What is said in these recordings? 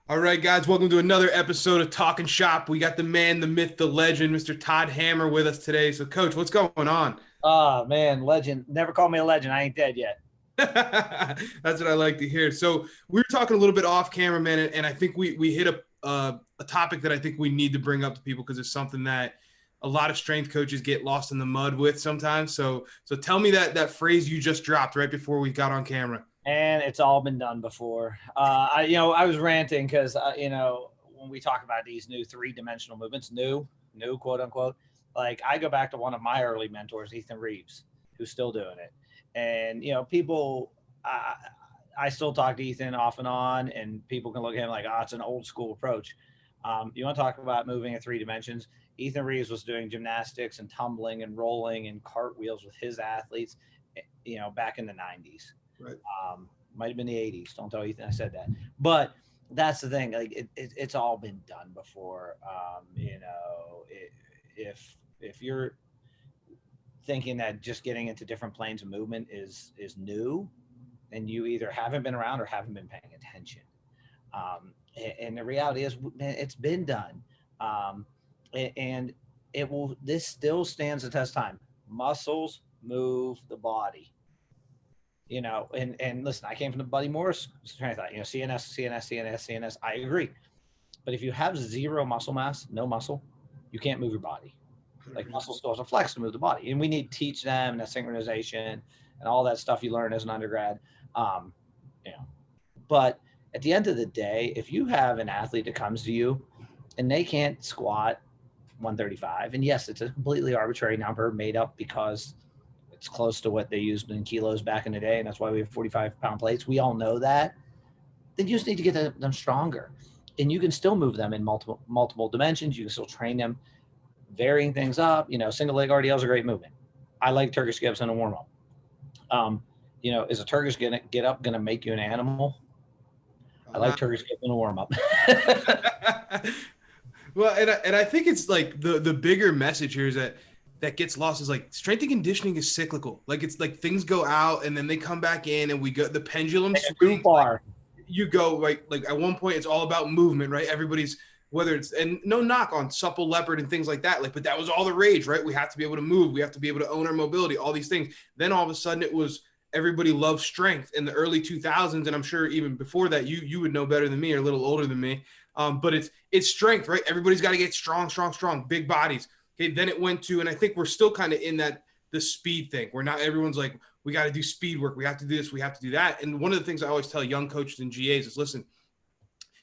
All right, guys, welcome to another episode of Talkin' Shop. We got the man, the myth, the legend, Mr. Todd Hammer with us today. So, Coach, what's going on? Oh man, legend. Never call me a legend. I ain't dead yet. That's what I like to hear. So, we were talking a little bit off camera, man, and I think we hit a topic that I think we need to bring up to people because it's something that a lot of strength coaches get lost in the mud with sometimes. So tell me that phrase you just dropped right before we got on camera. And it's all been done before. I was ranting because when we talk about these new three-dimensional movements, new quote unquote, like I go back to one of my early mentors, Ethan Reeves, who's still doing it. And people, I still talk to Ethan off and on, and people can look at him like, it's an old school approach. You want to talk about moving in three dimensions? Ethan Reeves was doing gymnastics and tumbling and rolling and cartwheels with his athletes, back in the 90s. Right. Might have been the 80s. Don't tell Ethan I said that. But that's the thing. Like it's all been done before. If you're thinking that just getting into different planes of movement is new, and you either haven't been around or haven't been paying attention. And the reality is, man, it's been done. And this still stands the test of time. Muscles move the body. And listen, I came from the Buddy Morris train of thought, CNS. I agree. But if you have zero muscle mass, no muscle, you can't move your body. Like muscle still has a flex to move the body. And we need to teach them and that synchronization and all that stuff you learn as an undergrad. But at the end of the day, if you have an athlete that comes to you and they can't squat 135, and yes, it's a completely arbitrary number made up because it's close to what they used in kilos back in the day, and that's why we have 45-pound plates. We all know that. Then you just need to get them stronger, and you can still move them in multiple dimensions. You can still train them, varying things up. Single leg RDL is a great movement. I like Turkish get-ups in a warm up. Is a Turkish get up going to make you an animal? I like Turkish get-up in a warm up. Well, and I think it's like the bigger message here is that gets lost is like strength and conditioning is cyclical. Like it's like things go out and then they come back in, and we go the pendulum swings. Too far. Like, you go like at one point it's all about movement, right? Everybody's whether it's and no knock on supple leopard and things like that. Like, but that was all the rage, right? We have to be able to move. We have to be able to own our mobility. All these things. Then all of a sudden it was everybody loved strength in the early 2000s, and I'm sure even before that you would know better than me or a little older than me. But it's strength, right? Everybody's got to get strong, big bodies. Okay, then it went to, and I think we're still kind of in the speed thing where now everyone's like, we got to do speed work. We have to do this. We have to do that. And one of the things I always tell young coaches and GAs is, listen,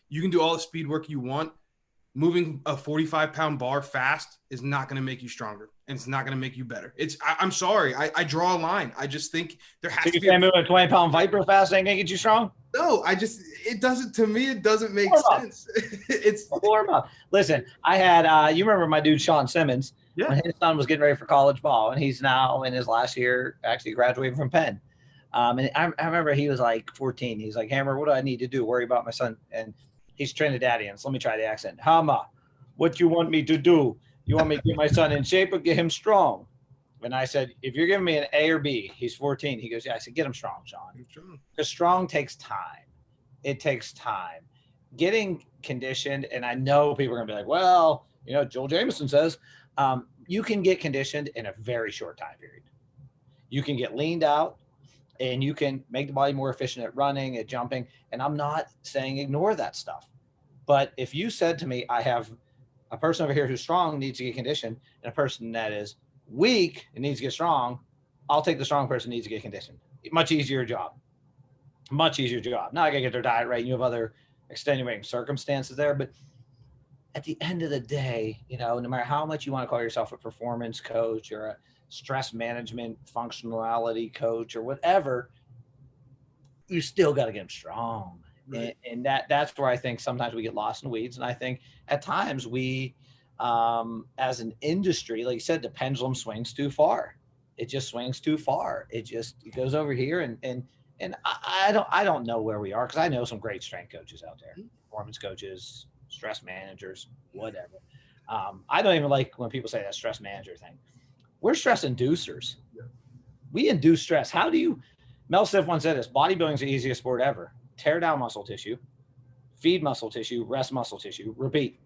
you can do all the speed work you want. Moving a 45-pound bar fast is not going to make you stronger, and it's not going to make you better. I'm sorry. I draw a line. I just think there has to be moving a 20-pound Viper fast ain't going to get you strong? No, it doesn't, to me, it doesn't make sense. It's warm up. Listen, I had, you remember my dude, Sean Simmons, when his son was getting ready for college ball, and he's now in his last year, actually graduating from Penn. And I remember he was like 14. He's like, Hammer, what do I need to do? Worry about my son. And he's Trinidadian. So let me try the accent. Hammer, what you want me to do? You want me to get my son in shape or get him strong? And I said, if you're giving me an A or B, he's 14. He goes, yeah. I said, get him strong, Sean. Because strong takes time. It takes time. Getting conditioned, and I know people are going to be like, well, Joel Jameson says, you can get conditioned in a very short time period. You can get leaned out, and you can make the body more efficient at running, at jumping. And I'm not saying ignore that stuff. But if you said to me, I have a person over here who's strong, needs to get conditioned, and a person that is weak and needs to get strong, I'll take the strong person needs to get conditioned. Much easier job. Now I gotta get their diet right. You have other extenuating circumstances there, but at the end of the day, no matter how much you want to call yourself a performance coach or a stress management functionality coach or whatever, you still got to get them strong. Right. And that's where I think sometimes we get lost in the weeds. And I think at times we, as an industry, like you said, the pendulum swings too far. It just swings too far. It goes over here. And I don't know where we are, because I know some great strength coaches out there, performance coaches, stress managers, whatever. I don't even like when people say that stress manager thing. We're stress inducers. Yeah. We induce stress. Mel Siff once said this, bodybuilding is the easiest sport ever. Tear down muscle tissue, feed muscle tissue, rest muscle tissue, repeat.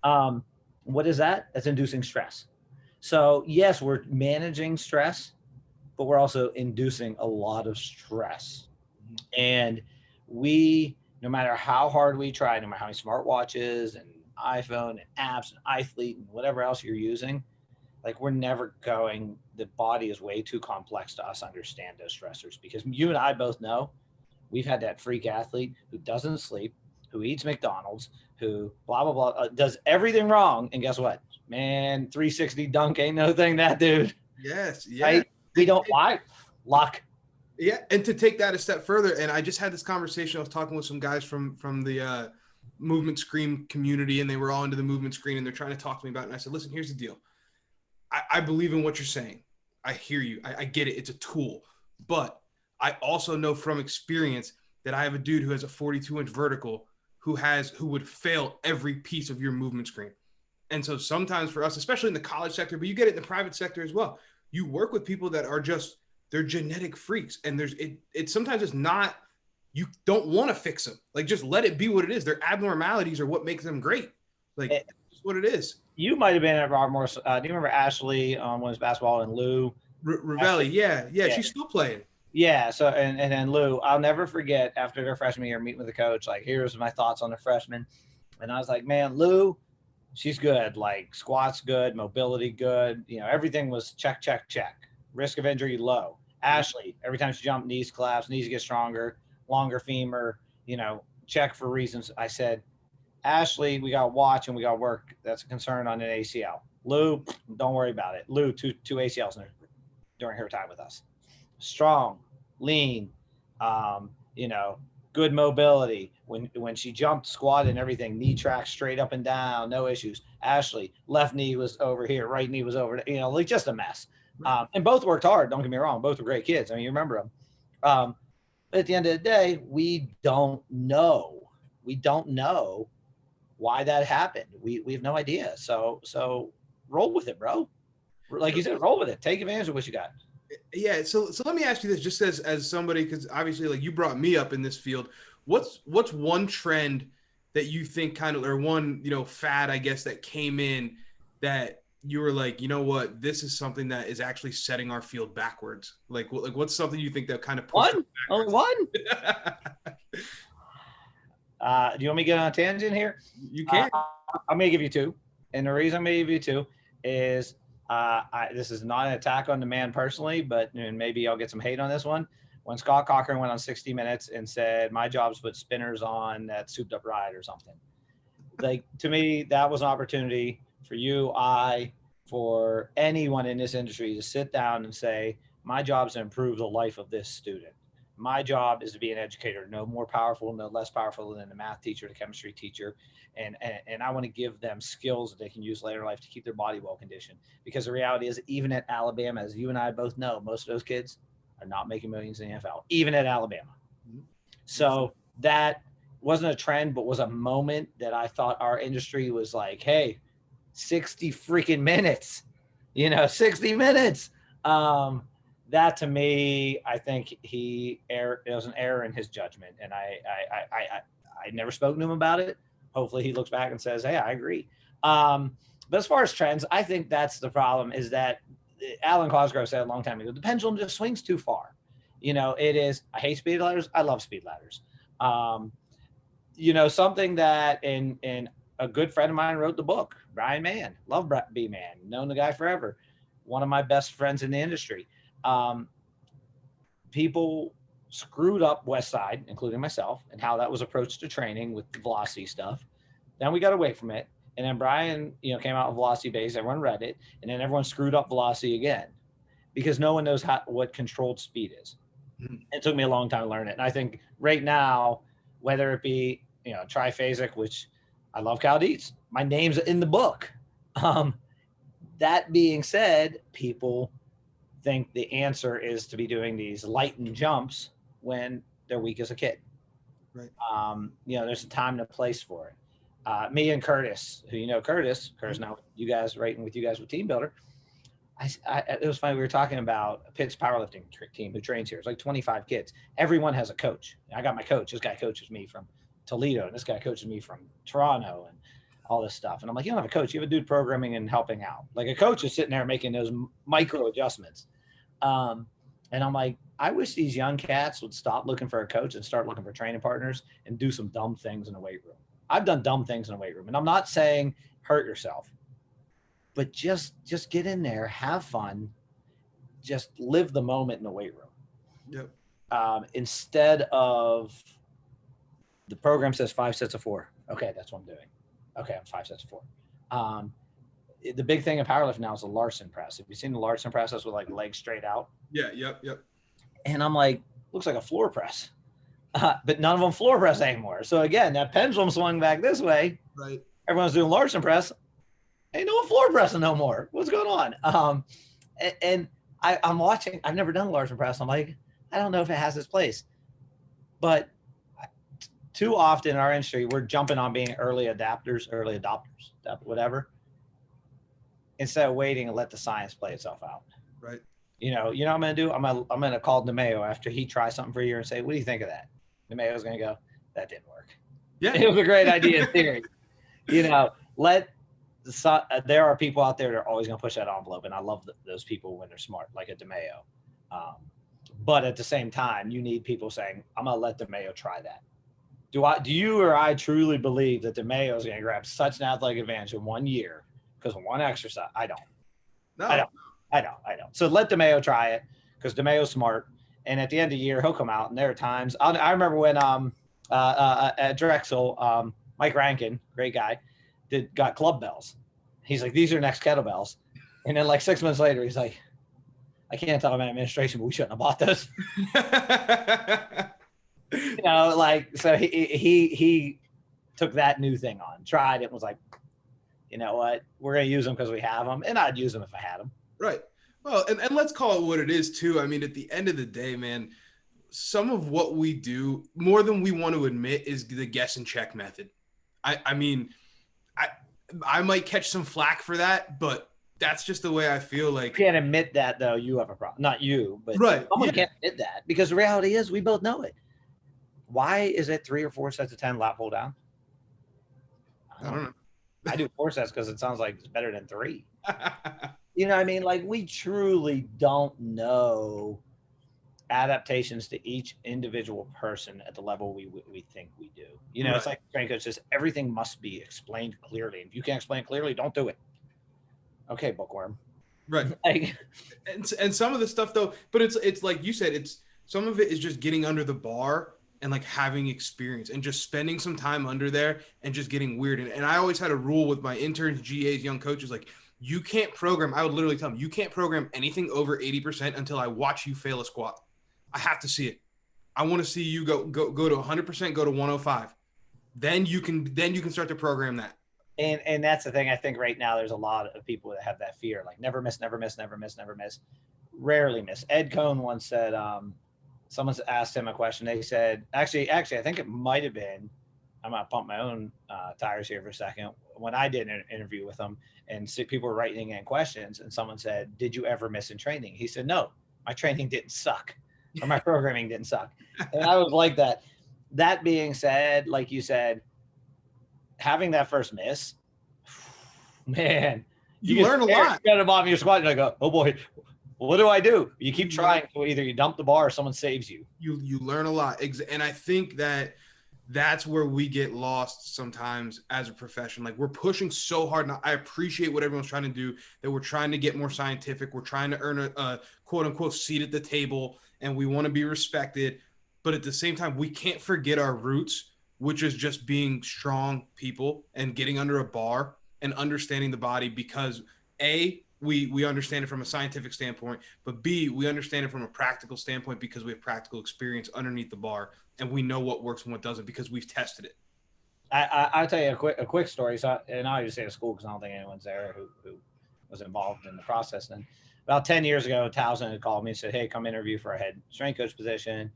What is that? That's inducing stress. So yes, we're managing stress, but we're also inducing a lot of stress. And we, no matter how hard we try, no matter how many smartwatches and iPhone and apps and iFleet and whatever else you're using, like we're never going, the body is way too complex to us understand those stressors, because you and I both know we've had that freak athlete who doesn't sleep, who eats McDonald's, who blah, blah, blah, does everything wrong. And guess what, man, 360 dunk ain't no thing, that dude. Yes. Yeah. Right? We don't, why? Luck. Yeah, and to take that a step further, and I just had this conversation. I was talking with some guys from the movement screen community, and they were all into the movement screen, and they're trying to talk to me about it. And I said, listen, here's the deal. I believe in what you're saying. I hear you. I get it. It's a tool. But I also know from experience that I have a dude who has a 42-inch vertical who would fail every piece of your movement screen. And so sometimes for us, especially in the college sector, but you get it in the private sector as well, you work with people that are just, they're genetic freaks. And it's sometimes it's not, you don't want to fix them. Like, just let it be what it is. Their abnormalities are what makes them great. Like, that's what it is. You might have been at Rockmore. Do you remember Ashley on women's basketball and Lou? Ravelli, yeah, she's still playing. Yeah, so and then Lou, I'll never forget, after their freshman year, meeting with the coach, like, here's my thoughts on the freshman. And I was like, man, Lou, she's good. Like, squats good, mobility good. You know, everything was check, check, check. Risk of injury low. Ashley, every time she jumped, knees collapse, knees get stronger, longer femur, you know, check for reasons. I said, Ashley, we got to watch and we got to work. That's a concern on an ACL. Lou, don't worry about it. Lou, two ACLs during her time with us. Strong, lean, you know, good mobility. When she jumped, squatted, and everything, knee track straight up and down, no issues. Ashley, left knee was over here, right knee was over, you know, like just a mess. And both worked hard. Don't get me wrong. Both were great kids. I mean, you remember them. But at the end of the day, we don't know. We don't know why that happened. We have no idea. So roll with it, bro. Like you said, roll with it. Take advantage of what you got. Yeah. So let me ask you this, just as somebody, because obviously, like, you brought me up in this field. What's one trend that you think kind of, or one, you know, fad, I guess, that came in that you were like, you know what, this is something that is actually setting our field backwards? Like what's something you think that kind of pushed one? Only one? Do you want me to get on a tangent here? You can. I'm going to give you two. And the reason I'm going to give you two is this is not an attack on the man personally, but and maybe I'll get some hate on this one. When Scott Cochran went on 60 Minutes and said, my job is to put spinners on that souped up ride or something. Like, to me, that was an opportunity for you, for anyone in this industry to sit down and say, my job is to improve the life of this student. My job is to be an educator, no more powerful, no less powerful than the math teacher, the chemistry teacher. And I want to give them skills that they can use later in life to keep their body well conditioned. Because the reality is, even at Alabama, as you and I both know, most of those kids are not making millions in the NFL, even at Alabama. So that wasn't a trend, but was a moment that I thought our industry was like, hey, 60 freaking minutes, 60 minutes. That to me, I think it was an error in his judgment. And I never spoke to him about it. Hopefully he looks back and says, hey, I agree. But as far as trends, I think that's the problem, is that Alan Cosgrove said a long time ago, the pendulum just swings too far. It is, I hate speed ladders. I love speed ladders. Something that, and a good friend of mine wrote the book, Brian Mann, love B-Man, known the guy forever. One of my best friends in the industry. People screwed up West Side, including myself, and how that was approached to training with the velocity stuff. Then we got away from it. And then Brian, came out with velocity base. Everyone read it. And then everyone screwed up velocity again, because no one knows what controlled speed is. Mm-hmm. It took me a long time to learn it. And I think right now, whether it be, triphasic, which I love Cal Dietz, my name's in the book. That being said, people think the answer is to be doing these lightened jumps when they're weak as a kid. Right. There's a time and a place for it. Me and Curtis, who Curtis now you guys writing with you guys with Team Builder. It was funny. We were talking about Pitt's powerlifting team who trains here. It's like 25 kids. Everyone has a coach. I got my coach. This guy coaches me from Toledo, and this guy coaches me from Toronto and all this stuff. And I'm like, you don't have a coach, you have a dude programming and helping out. Like a coach is sitting there making those micro adjustments. And I'm like, I wish these young cats would stop looking for a coach and start looking for training partners and do some dumb things in the weight room. I've done dumb things in the weight room, and I'm not saying hurt yourself, but just get in there, have fun, just live the moment in the weight room. Yep. Instead of the program says 5 sets of 4. Okay, that's what I'm doing. Okay, I'm 5 sets of 4. The big thing in powerlifting now is the Larson press. Have you seen the Larson press? That's with like legs straight out. Yeah. Yep. And I'm like, looks like a floor press, but none of them floor press anymore. So again, that pendulum swung back this way. Right. Everyone's doing Larson press. Ain't no floor pressing no more. What's going on? And I'm watching. I've never done Larson press. I'm like, I don't know if it has its place, but too often in our industry, we're jumping on being early adopters, whatever, instead of waiting and let the science play itself out. Right. You know what I'm going to do? I'm going to call DeMayo after he tries something for a year and say, what do you think of that? DeMayo's going to go, that didn't work. Yeah. It was a great idea in theory. There are people out there that are always going to push that envelope. And I love those people when they're smart, like a DeMayo. But at the same time, you need people saying, I'm going to let DeMayo try that. Do you or I truly believe that DeMayo is going to grab such an athletic advantage in 1 year because of one exercise? I don't. No. I don't. So let DeMayo try it because DeMayo's smart. And at the end of the year, he'll come out. And there are times I remember when at Drexel, Mike Rankin, great guy, got club bells. He's like, these are next kettlebells. And then like 6 months later, he's like, I can't tell him administration, but we shouldn't have bought those. So he took that new thing on, tried it, and was like, you know what, we're going to use them because we have them, and I'd use them if I had them. Right. Well, and let's call it what it is too. I mean, at the end of the day, man, some of what we do more than we want to admit is the guess and check method. I mean, I might catch some flack for that, but that's just the way I feel. Like, you can't admit that though. You have a problem, not you, but right. Someone can't admit that because the reality is we both know it. Why is it 3 or 4 sets of 10 lat pull down? I don't know. I do 4 sets because it sounds like it's better than 3. You know what I mean? Like, we truly don't know adaptations to each individual person at the level we think we do. You know, right. It's like training coach says, everything must be explained clearly. If you can't explain it clearly, don't do it. Okay, bookworm. Right. and some of the stuff though, but it's like you said, it's some of it is just getting under the bar and like having experience and just spending some time under there and just getting weird. And I always had a rule with my interns, GAs, young coaches, like, you can't program. I would literally tell them, you can't program anything over 80% until I watch you fail a squat. I have to see it. I want to see you go to 100%, go to 105. Then you can start to program that. And that's the thing. I think right now there's a lot of people that have that fear, like never miss, never miss, never miss, never miss, rarely miss. Ed Cohn once said, someone asked him a question. They said, actually, I think it might have been, I'm going to pump my own tires here for a second. When I did an interview with him and people were writing in questions and someone said, did you ever miss in training? He said, no, my training didn't suck or my programming didn't suck. And I was like that. That being said, like you said, having that first miss, man, you learn a lot. You got to your squat and I go, oh boy, what do I do? You keep trying. So either you dump the bar or someone saves you. You learn a lot. And I think that's where we get lost sometimes as a profession. Like, we're pushing so hard. Now, I appreciate what everyone's trying to do, that we're trying to get more scientific. We're trying to earn a quote unquote seat at the table, and we want to be respected. But at the same time, we can't forget our roots, which is just being strong people and getting under a bar and understanding the body, because A, we understand it from a scientific standpoint, but B, we understand it from a practical standpoint because we have practical experience underneath the bar and we know what works and what doesn't because we've tested it. I'll tell you a quick story. So, and I'll just say to school because I don't think anyone's there who was involved in the process. Then about 10 years ago, Towson had called me and said, hey, come interview for a head strength coach position.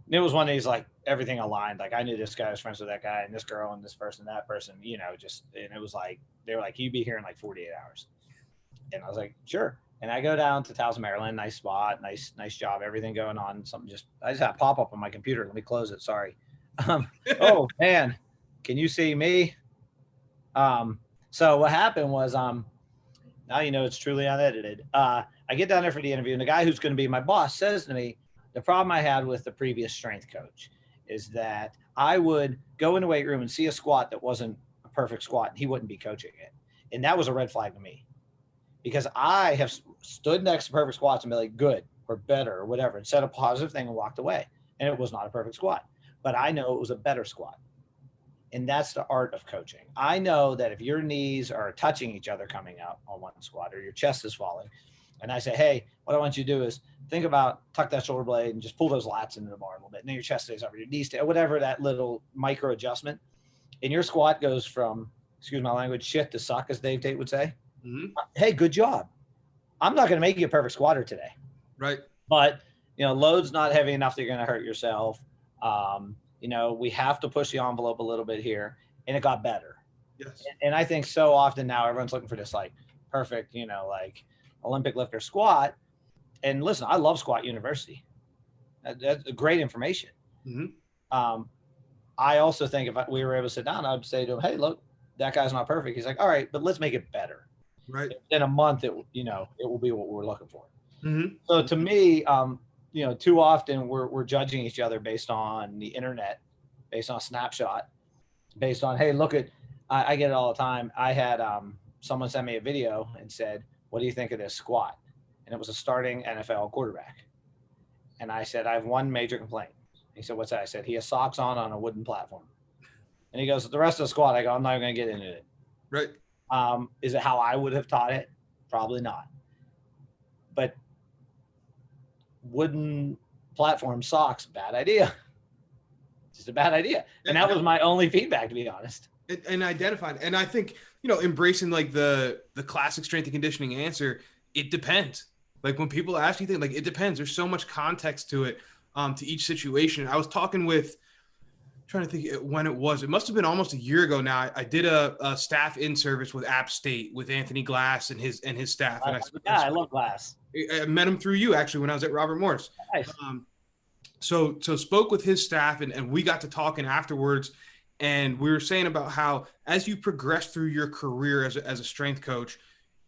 And it was one of these, like, everything aligned. Like, I knew this guy was friends with that guy and this girl and this person, that person, you know, and it was like, they were like, you'd be here in like 48 hours. And I was like, sure. And I go down to Towson, Maryland, nice spot, nice job, everything going on. I just had a pop-up on my computer. Let me close it. Sorry. Oh man, can you see me? So what happened was, now you know it's truly unedited. I get down there for the interview, and the guy who's going to be my boss says to me, the problem I had with the previous strength coach is that I would go in the weight room and see a squat that wasn't a perfect squat, and he wouldn't be coaching it. And that was a red flag to me because I have stood next to perfect squats and be like, good or better or whatever, and said a positive thing and walked away. And it was not a perfect squat, but I know it was a better squat. And that's the art of coaching. I know that if your knees are touching each other coming out on one squat or your chest is falling, and I say, hey, what I want you to do is think about tuck that shoulder blade and just pull those lats into the bar a little bit. And then your chest stays over, your knees stay, whatever, that little micro adjustment. And your squat goes from, excuse my language, shit to suck, as Dave Tate would say. Mm-hmm. Hey, good job. I'm not going to make you a perfect squatter today. Right. But, load's not heavy enough that you're going to hurt yourself. We have to push the envelope a little bit here, and it got better. Yes. And I think so often now everyone's looking for this like perfect, like Olympic lifter squat. And listen, I love Squat University. That's great information. Mm-hmm. I also think if we were able to sit down, I'd say to him, hey, look, that guy's not perfect. He's like, all right, but let's make it better. Right. In a month, it will be what we're looking for. Mm-hmm. So to me, too often we're judging each other based on the internet, based on a snapshot, based on, hey, look at, I get it all the time. I had someone send me a video and said, what do you think of this squat? And it was a starting NFL quarterback. And I said, I have one major complaint. He said, what's that? I said, he has socks on a wooden platform. And he goes, the rest of the squat, I go, I'm not going to get into it. Right. Is it how I would have taught it? Probably not. But wooden platform socks, bad idea. Just a bad idea. And that was my only feedback, to be honest. And identifying. And I think, embracing like the classic strength and conditioning answer, it depends. Like when people ask you things, like it depends. There's so much context to it, to each situation. I was talking with, trying to think when it was. It must have been almost a year ago now. I did a staff in service with App State with Anthony Glass and his staff. And I love Glass. I met him through you actually when I was at Robert Morris. Nice. So spoke with his staff and we got to talking afterwards. And we were saying about how as you progress through your career as a strength coach,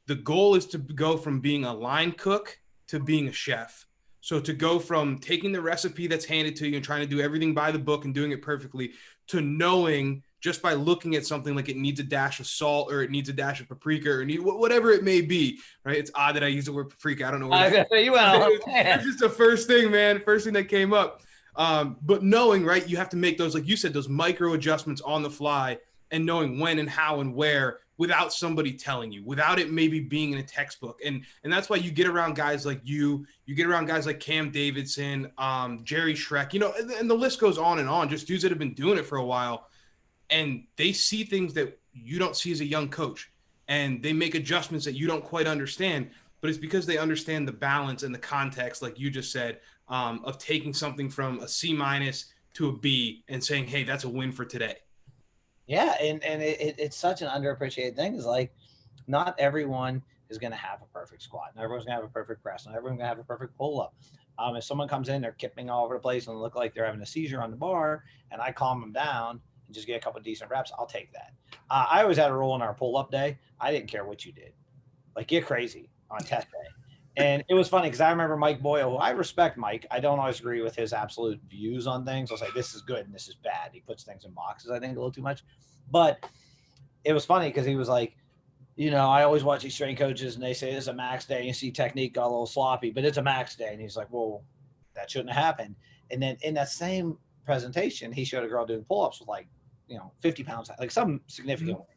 the goal is to go from being a line cook to being a chef. So to go from taking the recipe that's handed to you and trying to do everything by the book and doing it perfectly to knowing just by looking at something like it needs a dash of salt or it needs a dash of paprika or whatever it may be, right? It's odd that I use the word paprika. I don't know. It's just the first thing, man. First thing that came up. But knowing, right, you have to make those, like you said, those micro adjustments on the fly and knowing when and how and where without somebody telling you, without it maybe being in a textbook. And that's why you get around guys like you get around guys like Cam Davidson, Jerry Schreck, and the list goes on and on, just dudes that have been doing it for a while. And they see things that you don't see as a young coach. And they make adjustments that you don't quite understand. But it's because they understand the balance and the context, like you just said, of taking something from a C- to a B and saying, hey, that's a win for today. Yeah, and it's such an underappreciated thing. Is like not everyone is going to have a perfect squat. Not everyone's going to have a perfect press. Not everyone's going to have a perfect pull-up. If someone comes in, they're kipping all over the place and look like they're having a seizure on the bar, and I calm them down and just get a couple of decent reps, I'll take that. I always had a rule in our pull-up day. I didn't care what you did. Like, get crazy on test day. And it was funny because I remember Mike Boyle, who I respect Mike. I don't always agree with his absolute views on things. I'll say this is good and this is bad. He puts things in boxes, I think, a little too much. But it was funny because he was like, I always watch these strength coaches and they say it's a max day. And you see technique got a little sloppy, but it's a max day. And he's like, well, that shouldn't have happened. And then in that same presentation, he showed a girl doing pull-ups with 50 pounds, like some significant weight.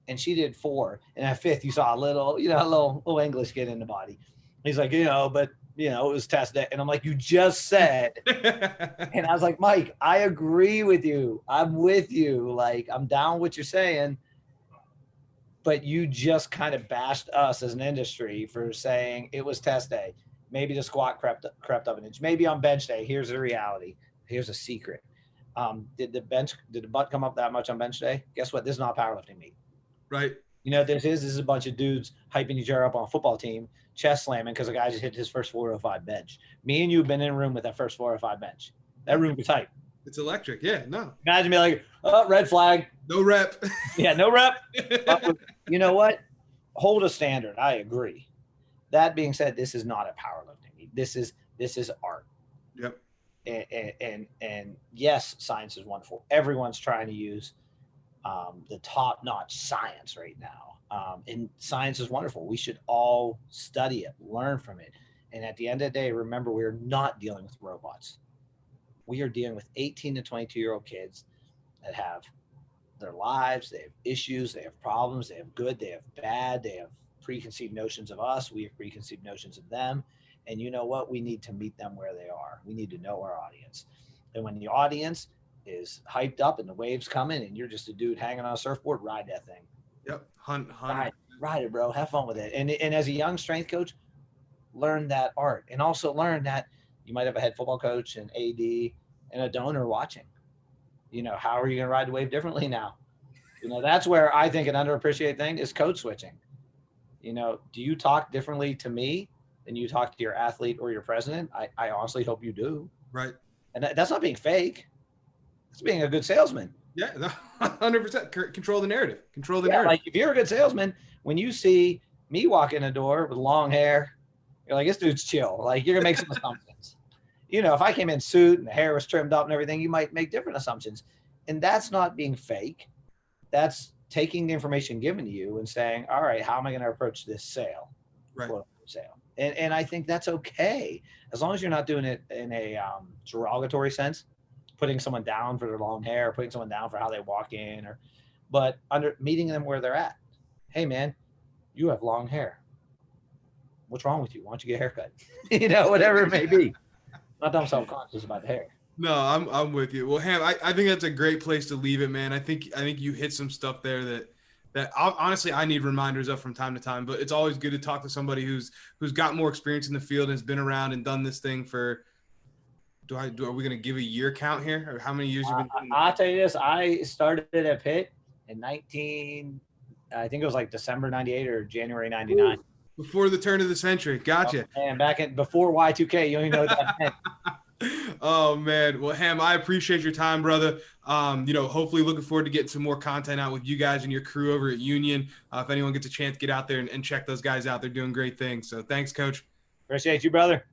And she did 4. And at 5th, you saw a little English get in the body. He's like, but it was test day. And I'm like, you just said. And I was like, Mike, I agree with you. I'm with you. Like, I'm down what you're saying. But you just kind of bashed us as an industry for saying it was test day. Maybe the squat crept up an inch. Maybe on bench day. Here's the reality. Here's a secret. Did the butt come up that much on bench day? Guess what? This is not powerlifting meet. Right. This is a bunch of dudes hyping each other up on a football team, chest slamming because a guy just hit his first 405 bench. Me and you have been in a room with that first 405 bench. That room was hype. It's electric. Yeah, no. Imagine me like, oh, red flag. No rep. Yeah, no rep. You know what? Hold a standard. I agree. That being said, this is not a powerlifting meet. This is art. Yep. And yes, science is wonderful. Everyone's trying to use the top-notch science right now. And science is wonderful. We should all study it, learn from it. And at the end of the day, remember, we're not dealing with robots. We are dealing with 18 to 22-year-old kids that have their lives, they have issues, they have problems, they have good, they have bad, they have preconceived notions of us, we have preconceived notions of them. And you know what? We need to meet them where they are. We need to know our audience. And when the audience is hyped up and the wave's coming and you're just a dude hanging on a surfboard, ride that thing. Yep. Hunt. Ride it, bro. Have fun with it. And as a young strength coach, learn that art. And also learn that you might have a head football coach, an AD, and a donor watching. You know, how are you going to ride the wave differently now? You know, that's where I think an underappreciated thing is code switching. You know, do you talk differently to me than you talk to your athlete or your president? I honestly hope you do. Right. And that's not being fake. It's being a good salesman. Yeah, 100%. Control the narrative. Control the narrative. Like if you're a good salesman, when you see me walk in the door with long hair, you're like, this dude's chill. Like you're going to make some assumptions. You know, if I came in suit and the hair was trimmed up and everything, you might make different assumptions. And that's not being fake. That's taking the information given to you and saying, all right, how am I going to approach this sale? Right. Sale. And I think that's okay. As long as you're not doing it in a derogatory sense, putting someone down for their long hair, putting someone down for how they walk in, but meeting them where they're at. Hey man, you have long hair. What's wrong with you? Why don't you get a haircut? You know, whatever it may be. Not that I'm self-conscious about the hair. No, I'm with you. Well, Ham, I think that's a great place to leave it, man. I think you hit some stuff there that honestly I need reminders of from time to time. But it's always good to talk to somebody who's got more experience in the field and has been around and done this thing for. Are we going to give a year count here, or how many years you've been doing? I'll tell you this: I started at Pitt in I think it was like December '98 or January '99. Before the turn of the century. Gotcha. And before Y2K, you don't even know what that meant. Oh man. Well, Ham, I appreciate your time, brother. You know, hopefully looking forward to getting some more content out with you guys and your crew over at Union. If anyone gets a chance, get out there and check those guys out. They're doing great things. So thanks, Coach. Appreciate you, brother.